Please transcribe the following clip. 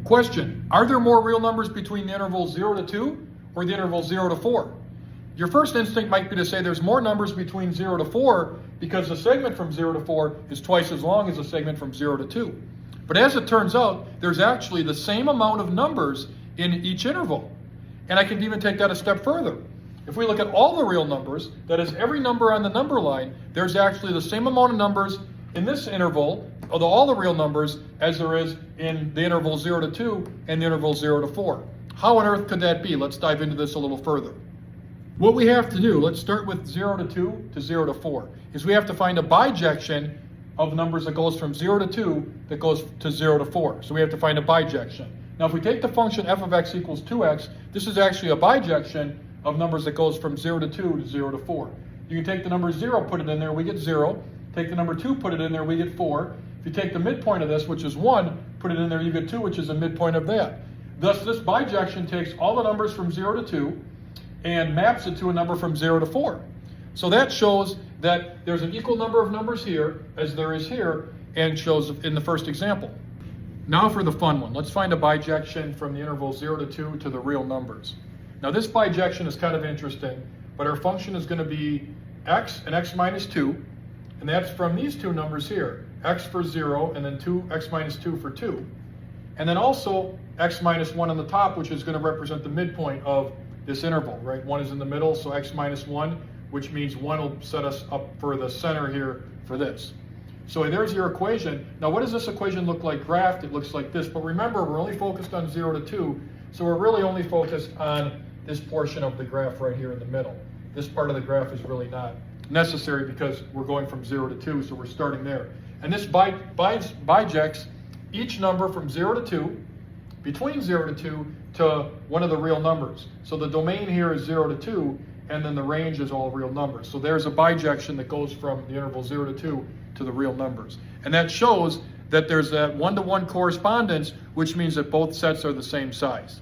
Question, are there more real numbers between the interval 0 to 2 or the interval 0 to 4? Your first instinct might be to say there's more numbers between 0 to 4 because the segment from 0 to 4 is twice as long as the segment from 0 to 2. But as it turns out, there's actually the same amount of numbers in each interval. And I can even take that a step further. If we look at all the real numbers, that is every number on the number line, there's actually the same amount of numbers in this interval, of all the real numbers, as there is in the interval 0 to 2 and the interval 0 to 4. How on earth could that be? Let's dive into this a little further. What we have to do, let's start with 0 to 2 to 0 to 4, is we have to find a bijection of numbers that goes from 0 to 2 that goes to 0 to 4. So we have to find a bijection. Now if we take the function f of x equals 2x, this is actually a bijection of numbers that goes from 0 to 2 to 0 to 4. You can take the number 0, put it in there, we get 0. Take the number 2, put it in there, we get 4. If you take the midpoint of this, which is 1, put it in there, you get 2, which is the midpoint of that. Thus, this bijection takes all the numbers from 0 to 2 and maps it to a number from 0 to 4. So that shows that there's an equal number of numbers here as there is here, and shows in the first example. Now for the fun one. Let's find a bijection from the interval 0 to 2 to the real numbers. Now this bijection is kind of interesting, but our function is going to be x and x minus 2, and that's from these two numbers here, x for 0 and then x minus 2 for 2. And then also x minus 1 on the top, which is going to represent the midpoint of this interval, right? 1 is in the middle, so x minus 1, which means 1 will set us up for the center here for this. So there's your equation. Now what does this equation look like graphed? It looks like this, but remember we're only focused on 0 to 2, so we're really only focused on this portion of the graph right here in the middle. This part of the graph is really not necessary because we're going from 0 to 2, so we're starting there. And this bijects each number from 0 to 2, between 0 to 2, to one of the real numbers. So the domain here is 0 to 2, and then the range is all real numbers. So there's a bijection that goes from the interval 0 to 2 to the real numbers. And that shows that there's that one-to-one correspondence, which means that both sets are the same size.